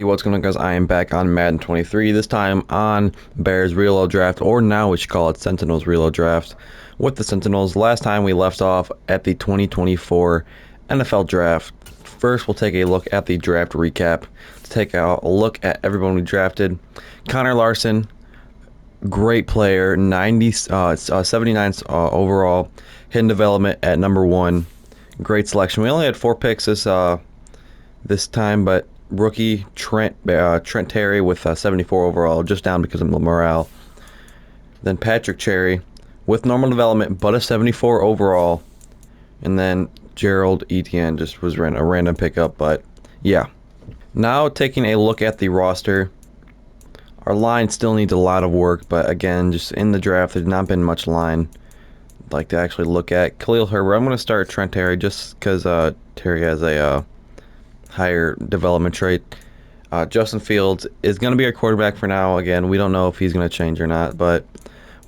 Hey, what's going on, guys? I am back on Madden 23, this time on Bears Relo-Draft, or now we should call it Sentinels Relo-Draft. With the Sentinels, last time we left off at the 2024 NFL Draft. First, we'll take a look at the draft recap. Let's take a look at everyone we drafted. Connor Larson, great player, 79 overall, hidden development at number 1. Great selection. We only had 4 picks this time, but rookie Trent Terry with 74 overall, just down because of morale. Then Patrick Cherry with normal development, but a 74 overall. And then Gerald Etienne just was a random pickup, but yeah. Now taking a look at the roster. Our line still needs a lot of work, but again, just in the draft, there's not been much line I'd like to actually look at. Khalil Herbert, I'm going to start Trent Terry just because Terry has a higher development trait. Justin Fields is going to be our quarterback for now. Again, we don't know if he's going to change or not, but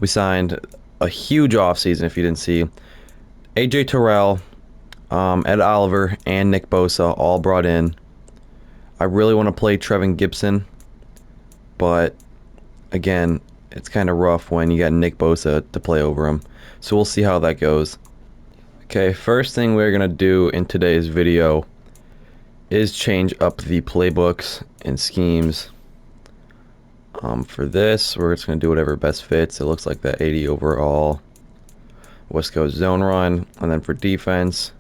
we signed a huge offseason, if you didn't see. AJ Terrell, Ed Oliver, and Nick Bosa all brought in. I really want to play Trevin Gibson, but again, it's kind of rough when you got Nick Bosa to play over him. So we'll see how that goes. Okay, first thing we're going to do in today's video is change up the playbooks and schemes. For this, we're just going to do whatever best fits. It looks like that 80 overall West Coast zone run. And then for defense,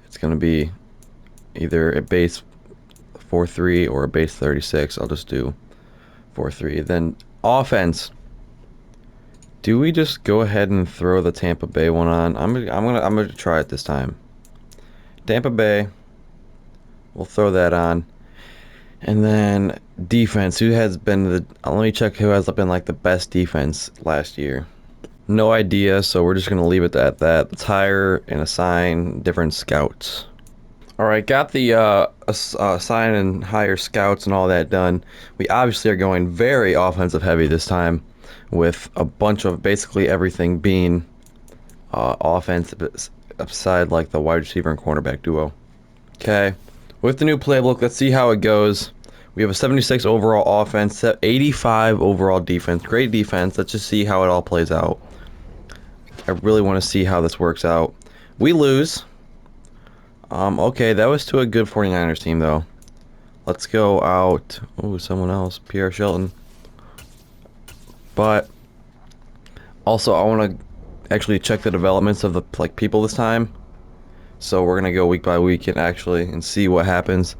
it's going to be either a base 4-3 or a base 36. I'll just do 4-3. Then offense. Do we just go ahead and throw the Tampa Bay one on? I'm gonna try it this time. Tampa Bay. We'll throw that on. And then defense. Who has been let me check who has been like the best defense last year. No idea, so we're just going to leave it at that. Let's hire and assign different scouts. Alright, got the assign and hire scouts and all that done. We obviously are going very offensive heavy this time, with a bunch of basically everything being offensive, aside like the wide receiver and cornerback duo. Okay. With the new playbook, let's see how it goes. We have a 76 overall offense, 85 overall defense. Great defense. Let's just see how it all plays out. I really want to see how this works out. We lose. Okay, that was to a good 49ers team, though. Let's go out. Oh, someone else. Pierre Shelton. But also, I want to actually check the developments of the people this time. So we're gonna go week by week and see what happens,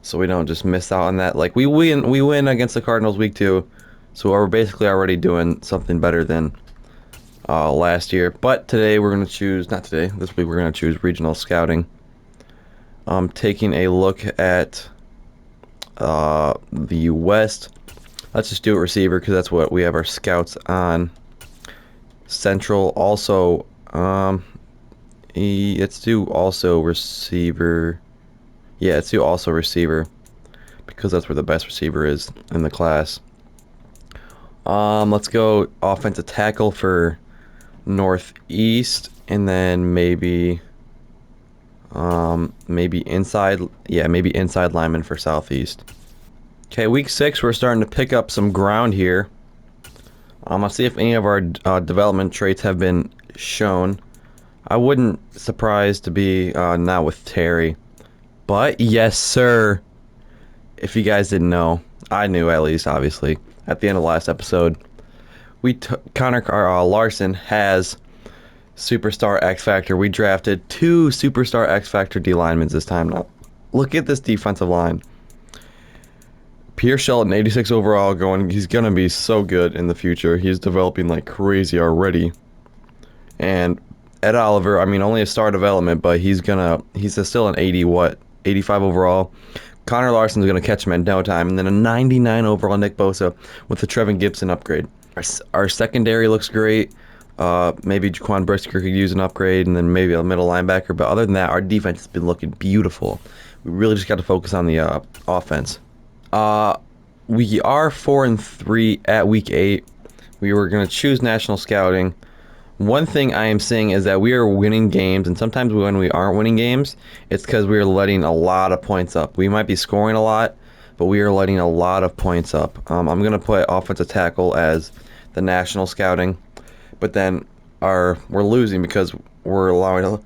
so we don't just miss out on that. Like we win against the Cardinals week 2, so we're basically already doing something better than last year. But today we're gonna choose, not today, this week we're gonna choose regional scouting. Taking a look at the West. Let's just do a receiver because that's what we have our scouts on. Central also. Let's do also receiver. Yeah, let's do also receiver because that's where the best receiver is in the class. Let's go offensive tackle for Northeast, and then maybe inside. Yeah, maybe inside lineman for Southeast. Okay, week 6, we're starting to pick up some ground here. Let's see if any of our development traits have been shown. I wouldn't surprise to be not with Terry, but yes, sir. If you guys didn't know, I knew at least, obviously. At the end of the last episode, Connor Larson has Superstar X Factor. We drafted 2 Superstar X Factor D linemen this time. Now, look at this defensive line. Pierre Shelton, 86 overall, he's gonna be so good in the future. He's developing like crazy already, and Ed Oliver, I mean, only a star development, but he's still an 85 overall. Connor Larson's gonna catch him in no time, and then a 99 overall Nick Bosa with the Trevin Gibson upgrade. Our secondary looks great. Maybe Jaquan Brisker could use an upgrade, and then maybe a middle linebacker. But other than that, our defense has been looking beautiful. We really just got to focus on the offense. We are 4-3 at week 8. We were gonna choose national scouting. One thing I am seeing is that we are winning games, and sometimes when we aren't winning games, it's because we are letting a lot of points up. We might be scoring a lot, but we are letting a lot of points up. I'm going to put offensive tackle as the national scouting, but then we're losing because we're allowing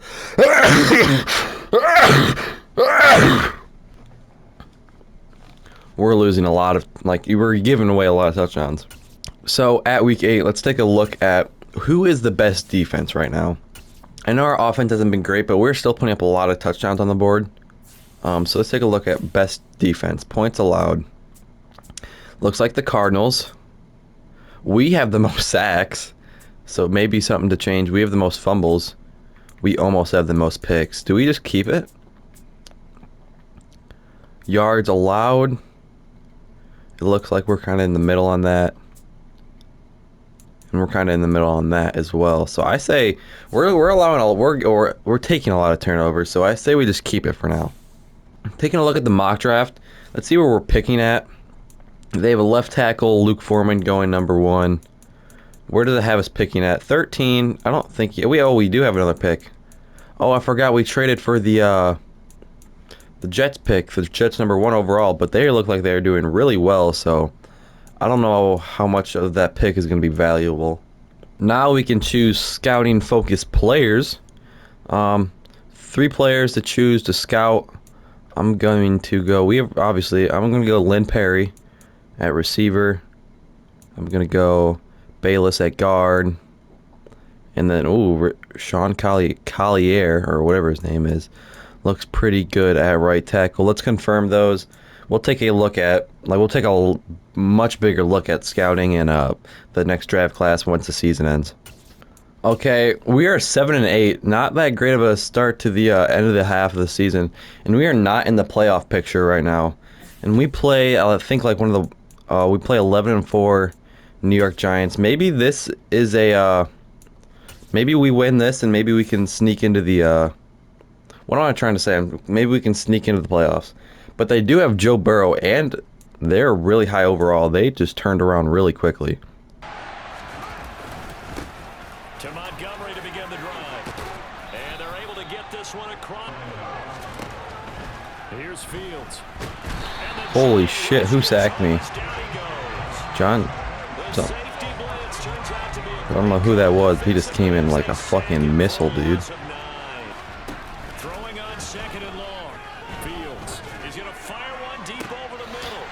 we're losing a lot of, like, we're giving away a lot of touchdowns. So at week 8, let's take a look at who is the best defense right now. I know our offense hasn't been great, but we're still putting up a lot of touchdowns on the board. So let's take a look at best defense. Points allowed. Looks like the Cardinals. We have the most sacks, so maybe something to change. We have the most fumbles. We almost have the most picks. Do we just keep it? Yards allowed. It looks like we're kind of in the middle on that. And we're kind of in the middle on that as well. So I say we're taking a lot of turnovers. So I say we just keep it for now. Taking a look at the mock draft. Let's see where we're picking at. They have a left tackle, Luke Foreman, going number 1. Where do they have us picking at? 13. I don't think we do have another pick. Oh, I forgot we traded for the Jets pick, the Jets number 1 overall, but they look like they're doing really well, so I don't know how much of that pick is going to be valuable. Now we can choose scouting focused players. 3 players to choose to scout. I'm going to go, I'm going to go Lynn Perry at receiver. I'm going to go Bayless at guard. And then, Sean Collier, or whatever his name is, looks pretty good at right tackle. Let's confirm those. We'll take a much bigger look at scouting in the next draft class once the season ends. Okay, we are 7-8. Not that great of a start to the end of the half of the season, and we are not in the playoff picture right now. And we play, I think, like we play 11-4 New York Giants. Maybe this is maybe we win this, and maybe we can sneak into the. What am I trying to say? Maybe we can sneak into the playoffs. But they do have Joe Burrow, and they're really high overall. They just turned around really quickly. To Montgomery to begin the drive. And they're able to get this one across. Here's Fields. Holy shit, who sacked me? John. I don't know who that was. He just came in like a fucking missile, dude. Throwing on 2nd and long. Fields is going to fire one deep over the middle.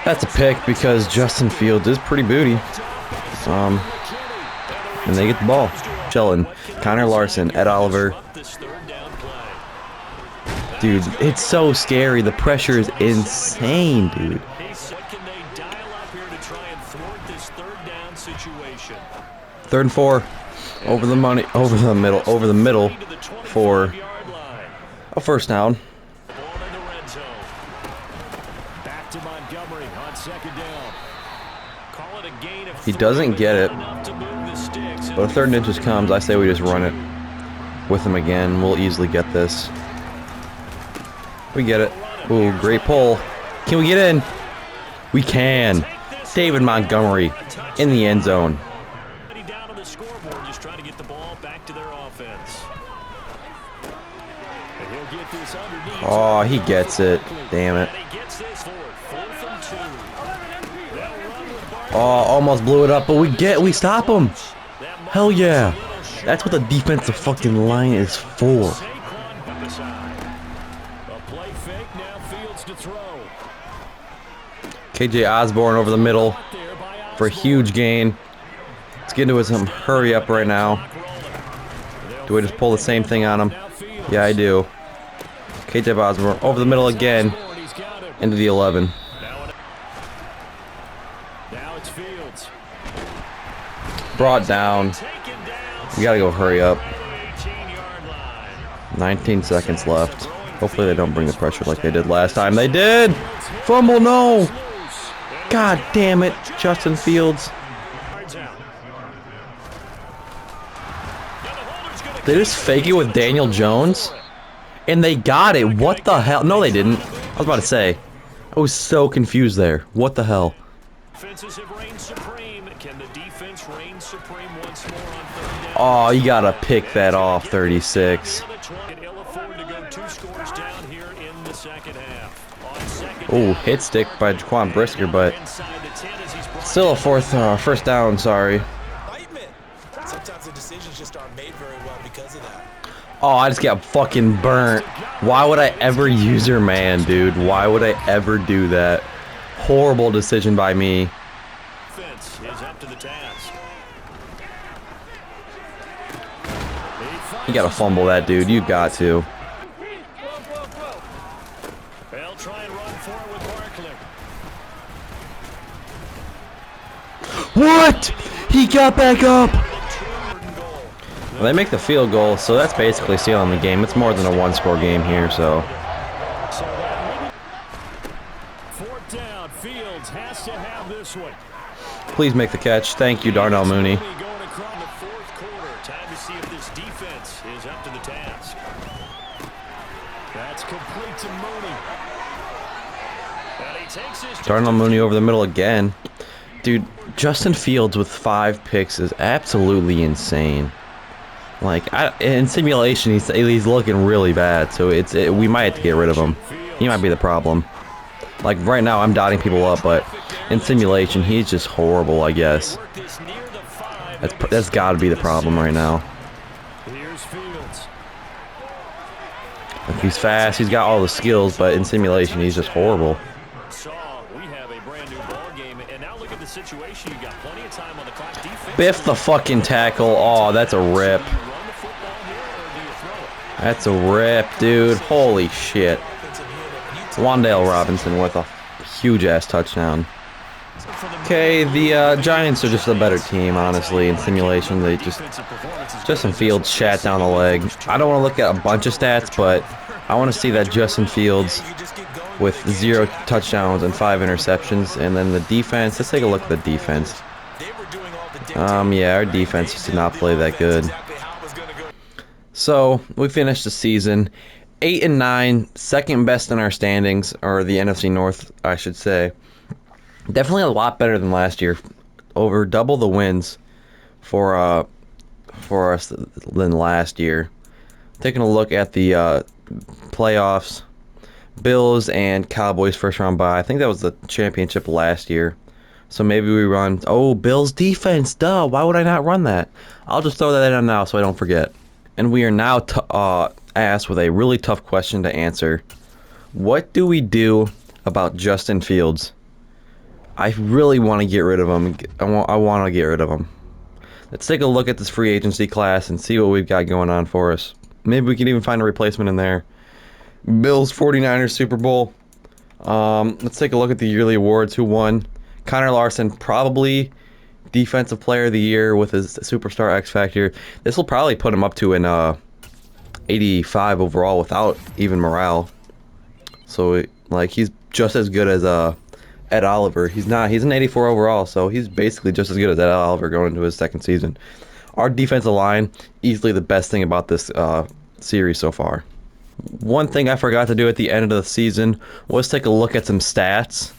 That's a pick because Justin Fields is pretty booty. And they get the ball. Sheldon, Connor Larson, Ed Oliver. Dude, it's so scary. The pressure is insane, dude. What can they dial up here to try and thwart this 3rd down situation? 3rd and 4. Over the middle for a first down. Back to Montgomery on 2nd down. Call it a gain of 3, He doesn't get it. But a 3rd and inches comes. I say we just run it with him again. We'll easily get this. We get it. Ooh, great pull. Can we get in? We can. David Montgomery in the end zone. Down on the scoreboard, just trying to get the ball back to their offense. And he'll get this underneath. Oh, he gets it. Damn it. And he gets this for 4th and 2. Oh, almost blew it up, but we stop him. Hell yeah. That's what the defensive fucking line is for. KJ Osborne over the middle for a huge gain. Let's get into some hurry up right now. Do I just pull the same thing on him? Yeah, I do. KJ Osborne over the middle again. Into the 11. Brought down. We gotta go hurry up. 19 seconds left. Hopefully they don't bring the pressure like they did last time. They did! Fumble, no! God damn it, Justin Fields. They just fake it with Daniel Jones? And they got it. What the hell? No, they didn't. I was about to say. I was so confused there. What the hell? Oh, you gotta pick that off, 36. Can ill afford to go 2 scores down here in the 2nd half. On 2nd Oh, hit stick by Jaquan Brisker, but still a first down, sorry. Sometimes the decisions just aren't made very well because of that. Oh, I just got fucking burnt. Why would I ever use your man, dude? Why would I ever do that? Horrible decision by me. You gotta fumble that, dude. You got to. They'll try and run forward with Barkley. What? He got back up. Well, they make the field goal, so that's basically sealing the game. It's more than a one-score game here, so. Fourth down, Fields has to have this one. Please make the catch. Thank you, Darnell Mooney. Going across the fourth quarter. Time to see if this defense is up to the task. That's complete to Mooney. And he takes his Darnell Mooney over the middle again. Dude, Justin Fields with 5 picks is absolutely insane. Like, in simulation, he's looking really bad, so we might have to get rid of him. He might be the problem. Like, right now, I'm dotting people up, but in simulation, he's just horrible, I guess. That's got to be the problem right now. Like, he's fast, he's got all the skills, but in simulation, he's just horrible. Biff the fucking tackle. Oh, that's a rip. That's a rip, dude. Holy shit. Wan'Dale Robinson with a huge-ass touchdown. Okay, the Giants are just a better team, honestly, in simulation. They Justin Fields shat down the leg. I don't want to look at a bunch of stats, but I want to see that Justin Fields with 0 touchdowns and 5 interceptions. And then the defense, let's take a look at the defense. Yeah, our defense just did not play that good. So, we finished the season 8-9, second best in our standings, or the NFC North, I should say. Definitely a lot better than last year. Over double the wins for us than last year. Taking a look at the playoffs, Bills and Cowboys first round bye. I think that was the championship last year. So maybe we run, Bills defense, duh, why would I not run that? I'll just throw that in now so I don't forget. And we are now asked with a really tough question to answer. What do we do about Justin Fields? I really want to get rid of him. I want to get rid of him. Let's take a look at this free agency class and see what we've got going on for us. Maybe we can even find a replacement in there. Bills 49ers Super Bowl. Let's take a look at the yearly awards. Who won? Connor Larson, probably Defensive Player of the Year with his Superstar X Factor. This will probably put him up to an 85 overall without even morale. So, he's just as good as Ed Oliver. He's an 84 overall, so he's basically just as good as Ed Oliver going into his second season. Our defensive line, easily the best thing about this series so far. One thing I forgot to do at the end of the season was take a look at some stats.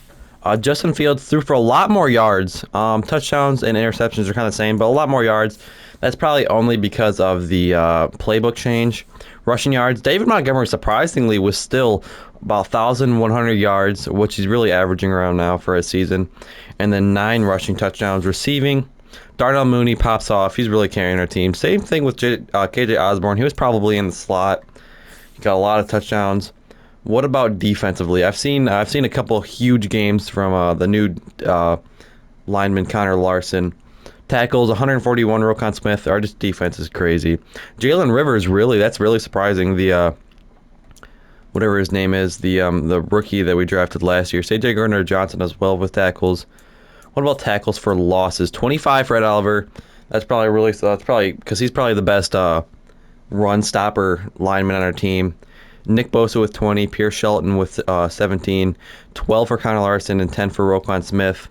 Justin Fields threw for a lot more yards. Touchdowns and interceptions are kind of the same, but a lot more yards. That's probably only because of the playbook change. Rushing yards, David Montgomery surprisingly was still about 1,100 yards, which he's really averaging around now for a season. And then 9 rushing touchdowns. Receiving, Darnell Mooney pops off. He's really carrying our team. Same thing with KJ Osborne. He was probably in the slot. He got a lot of touchdowns. What about defensively? I've seen a couple huge games from the new lineman Connor Larson. Tackles 141. Roquan Smith. Our just defense is crazy. Jalen Rivers that's really surprising. The whatever his name is, the rookie that we drafted last year. C.J. Gardner-Johnson as well with tackles. What about tackles for losses? 25 for Ed Oliver. That's probably because he's probably the best run stopper lineman on our team. Nick Bosa with 20, Pierce Shelton with 17, 12 for Connor Larson, and 10 for Roquan Smith.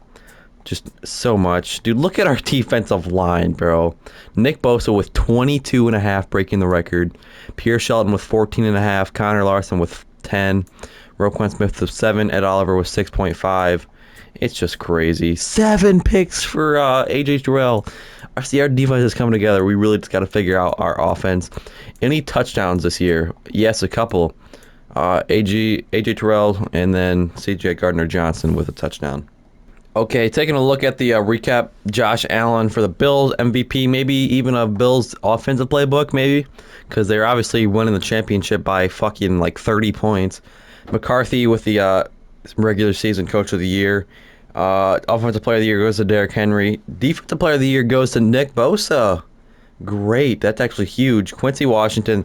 Just so much. Dude, look at our defensive line, bro. Nick Bosa with 22.5, breaking the record. Pierce Shelton with 14.5, Connor Larson with 10, Roquan Smith with 7, Ed Oliver with 6.5. It's just crazy. 7 picks for A.J. Terrell. Our defense is coming together. We really just got to figure out our offense. Any touchdowns this year? Yes, a couple. AJ Terrell, and then CJ Gardner-Johnson with a touchdown. Okay, taking a look at the recap, Josh Allen for the Bills, MVP, maybe even a Bills offensive playbook, maybe, because they're obviously winning the championship by fucking like 30 points. McCarthy with the regular season coach of the year. Offensive player of the year goes to Derrick Henry. Defensive player of the year goes to Nick Bosa. Great, that's actually huge. Quincy Washington,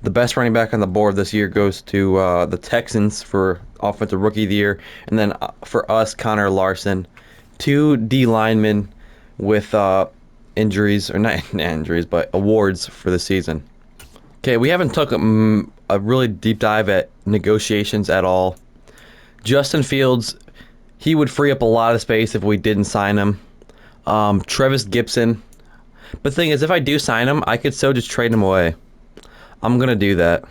the best running back on the board this year, goes to the Texans for offensive rookie of the year. And then for us, Connor Larson. 2 D linemen with injuries, or not injuries, but awards for the season. Okay, we haven't took a really deep dive at negotiations at all. Justin Fields, he would free up a lot of space if we didn't sign him. Travis Gibson. But the thing is, if I do sign him, I could so just trade him away. I'm going to do that.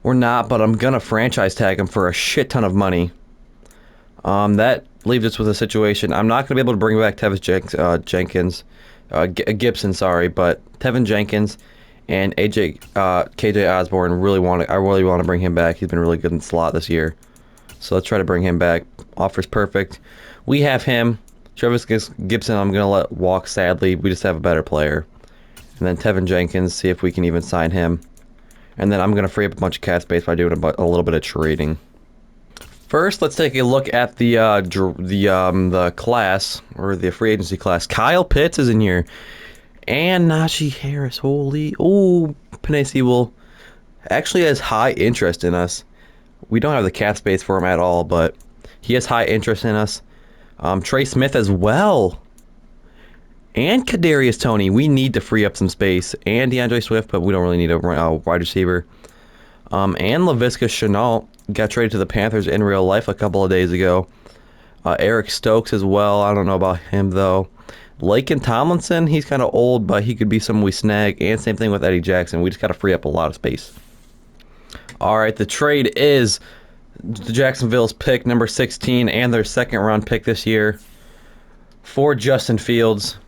We're not, but I'm going to franchise tag him for a shit ton of money. That leaves us with a situation. I'm not going to be able to bring back Gibson, sorry, but Tevin Jenkins and KJ Osborne I really want to bring him back. He's been really good in the slot this year. So let's try to bring him back. Offer's perfect. We have him. Travis Gibson, I'm going to let walk, sadly. We just have a better player. And then Tevin Jenkins, see if we can even sign him. And then I'm going to free up a bunch of cap space by doing a little bit of trading. First, let's take a look at the class, or the free agency class. Kyle Pitts is in here. And Najee Harris. Holy. Oh, Penei Sewell actually has high interest in us. We don't have the cap space for him at all, but he has high interest in us. Trey Smith as well. And Kadarius Toney. We need to free up some space. And DeAndre Swift, but we don't really need a wide receiver. And Laviska Shenault got traded to the Panthers in real life a couple of days ago. Eric Stokes as well. I don't know about him, though. Laken Tomlinson, he's kind of old, but he could be someone we snag. And same thing with Eddie Jackson. We just got to free up a lot of space. All right, the trade is Jacksonville's pick, number 16, and their second-round pick this year for Justin Fields.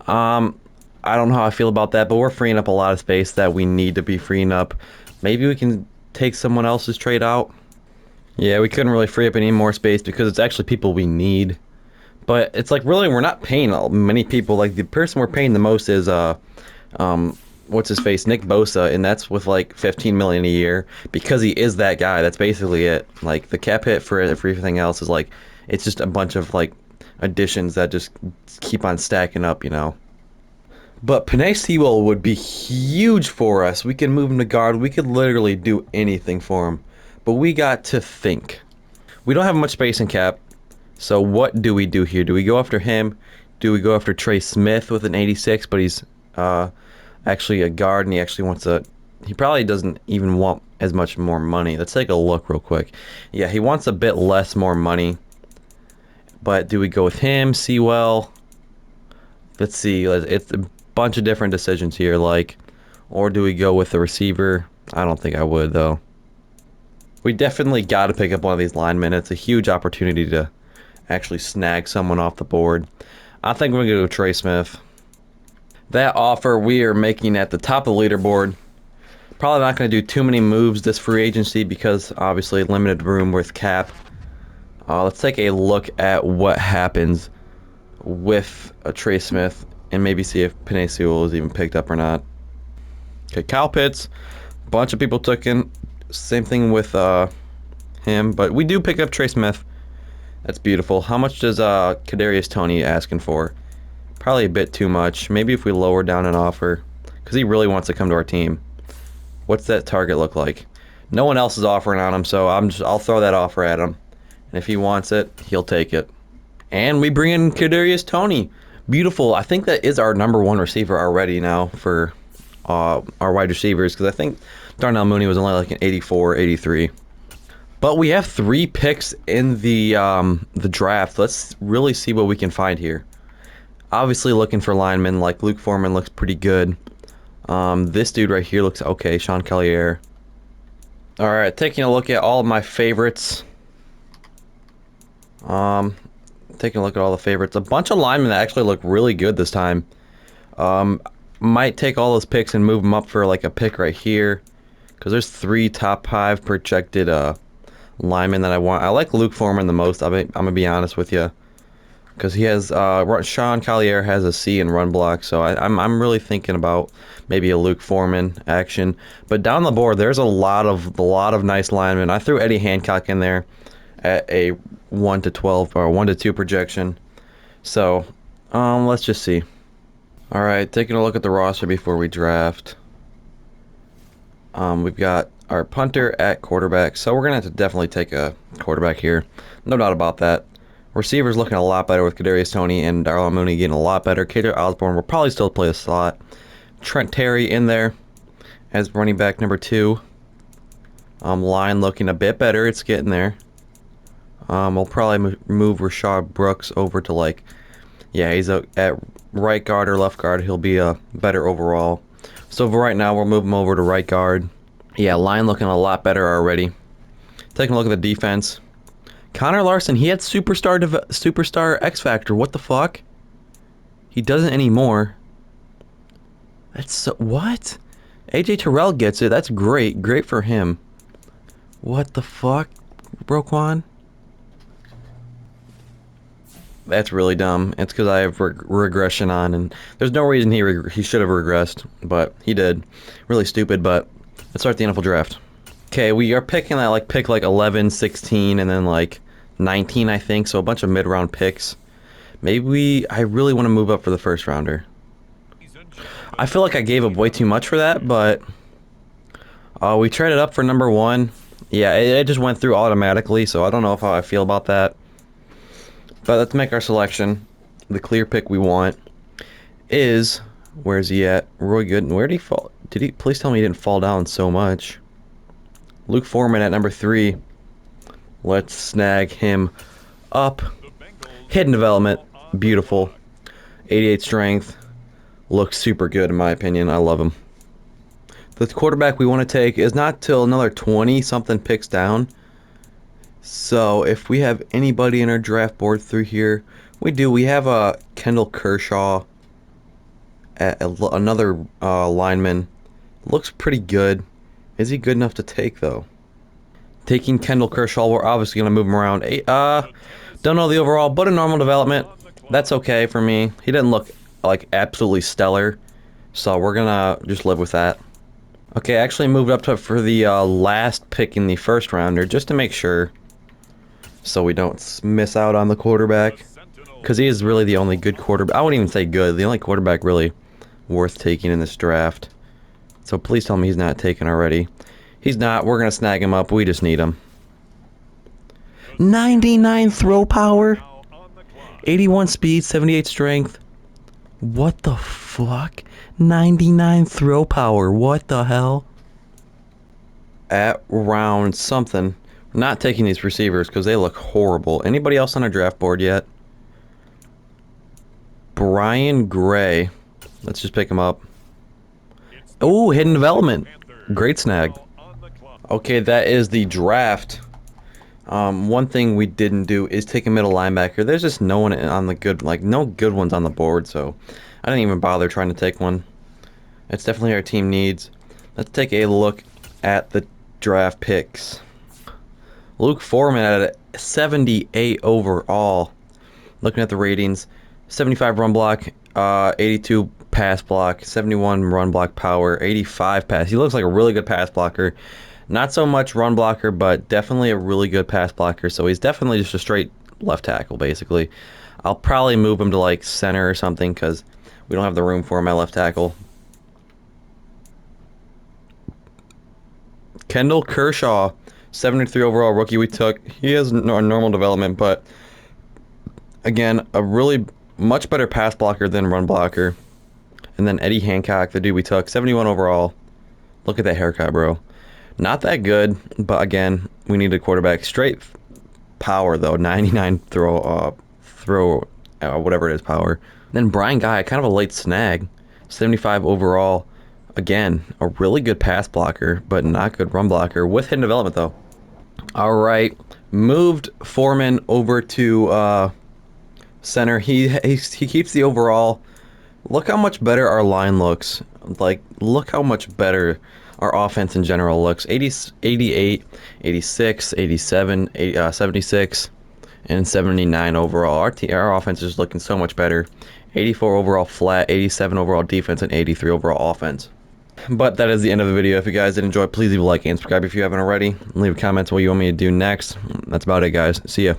I don't know how I feel about that, but we're freeing up a lot of space that we need to be freeing up. Maybe we can take someone else's trade out. Yeah, we couldn't really free up any more space because it's actually people we need. But it's like, really, we're not paying many people. Like, the person we're paying the most is what's his face, Nick Bosa, and that's with like $15 million a year because he is that guy. That's basically it. Like, the cap hit for everything else is like, it's just a bunch of like additions that just keep on stacking up, you know. But Penei Sewell would be huge for us. We can move him to guard. We could literally do anything for him. But we got to think. We don't have much space in cap. So what do we do here? Do we go after him? Do we go after Trey Smith with an 86, but he's actually a guard and he actually wants he probably doesn't even want as much more money. Let's take a look real quick. Yeah, he wants a bit less more money. But do we go with him, Sewell? Let's see. It's a bunch of different decisions here, like, or do we go with the receiver? I don't think I would, though. We definitely got to pick up one of these linemen. It's a huge opportunity to actually snag someone off the board. I think we're going to go Trey Smith. That offer we are making at the top of the leaderboard. Probably not going to do too many moves this free agency because obviously limited room with cap. Let's take a look at what happens with a Trey Smith and maybe see if Penei Sewell is even picked up or not. Okay, Kyle Pitts. A bunch of people took in. Same thing with him, but we do pick up Trey Smith. That's beautiful. How much does Kadarius Toney asking for? Probably a bit too much. Maybe if we lower down an offer, because he really wants to come to our team. What's that target look like? No one else is offering on him, so I'll throw that offer at him. And if he wants it, he'll take it. And we bring in Kadarius Toney. Beautiful. I think that is our number one receiver already now for our wide receivers, because I think Darnell Mooney was only like an 84, 83. But we have 3 picks in the draft. Let's really see what we can find here. Obviously looking for linemen, like Luke Foreman looks pretty good. This dude right here looks okay, Sean Collier. All right, taking a look at all of my favorites. Taking a look at all the favorites. A bunch of linemen that actually look really good this time. Might take all those picks and move them up for like a pick right here. because there's 3 top 5 projected linemen that I want. I like Luke Foreman the most. I'm gonna be honest with you, because he has Sean Collier has a C in run block, so I'm really thinking about maybe a Luke Foreman action. But down the board, there's a lot of nice linemen. I threw Eddie Hancock in there at a 1 to 12 or 1 to 2 projection. So let's just see. All right, taking a look at the roster before we draft. We've got our punter at quarterback, so we're gonna have to definitely take a quarterback here, no doubt about that. Receivers looking a lot better with Kadarius Toney and Darnell Mooney getting a lot better. Kader Osborne will probably still play the slot. Trent Terry in there as running back number 2. Line looking a bit better. It's getting there. We'll probably move Rashad Brooks over to like, yeah, he's at right guard or left guard. He'll be a better overall. So for right now, we'll move him over to right guard. Yeah, line looking a lot better already. Taking a look at the defense. Connor Larson, he had superstar X Factor. What the fuck? He doesn't anymore. That's so, what? AJ Terrell gets it. That's great. Great for him. What the fuck, Roquan? That's really dumb. It's because I have regression on, and there's no reason he should have regressed, but he did. Really stupid, but let's start the NFL draft. Okay, we are picking that like pick like 11, 16, and then like 19, I think, so a bunch of mid-round picks. Maybe I really want to move up for the first rounder. I feel like I gave up way too much for that, but we traded up for number 1. Yeah, it just went through automatically, so I don't know how I feel about that. But let's make our selection. The clear pick we want is, where's he at? Roy Gooden. Where did he fall? Please tell me he didn't fall down so much. Luke Foreman at number 3. Let's snag him up. Hidden development. Beautiful. 88 strength. Looks super good in my opinion. I love him. The quarterback we want to take is not till another 20-something picks down. So if we have anybody in our draft board through here, we do. We have a Kendall Kershaw, another lineman. Looks pretty good. Is he good enough to take though? Taking Kendall Kershaw, we're obviously gonna move him around. Don't know the overall, but a normal development. That's okay for me. He didn't look like absolutely stellar, so we're gonna just live with that. Okay, I actually moved up to for the last pick in the first rounder just to make sure, so we don't miss out on the quarterback, because he is really the only good quarterback. I wouldn't even say good. The only quarterback really worth taking in this draft. So please tell me he's not taken already. He's not. We're gonna snag him up. We just need him. 99 throw power, 81 speed, 78 strength. What the fuck? 99 throw power. What the hell? At round something. We're not taking these receivers because they look horrible. Anybody else on our draft board yet? Brian Gray. Let's just pick him up. Oh, hidden development. Great snag. Okay, that is the draft. One thing we didn't do is take a middle linebacker. There's just no one on the good, like no good ones on the board, so I didn't even bother trying to take one. It's definitely our team needs. Let's take a look at the draft picks. Luke Foreman at 78 overall. Looking at the ratings, 75 run block, 82 pass block, 71 run block power, 85 pass. He looks like a really good pass blocker. Not so much run blocker, but definitely a really good pass blocker. So he's definitely just a straight left tackle, basically. I'll probably move him to like center or something because we don't have the room for him at left tackle. Kendall Kershaw, 73 overall rookie we took. He has a normal development, but again, a really much better pass blocker than run blocker. And then Eddie Hancock, the dude we took, 71 overall. Look at that haircut, bro. Not that good, but again, we need a quarterback. Straight power though, 99 whatever it is, power. Then Brian Guy, kind of a late snag, 75 overall. Again, a really good pass blocker, but not good run blocker with hidden development though. All right, moved Foreman over to center. He keeps the overall. Look how much better our line looks. Like, look how much better. our offense in general looks. 80, 88, 86, 87, 76, and 79 overall. Our offense is looking so much better. 84 overall flat, 87 overall defense, and 83 overall offense. But that is the end of the video. If you guys did enjoy, please leave a like and subscribe if you haven't already. Leave a comment what you want me to do next. That's about it, guys. See ya.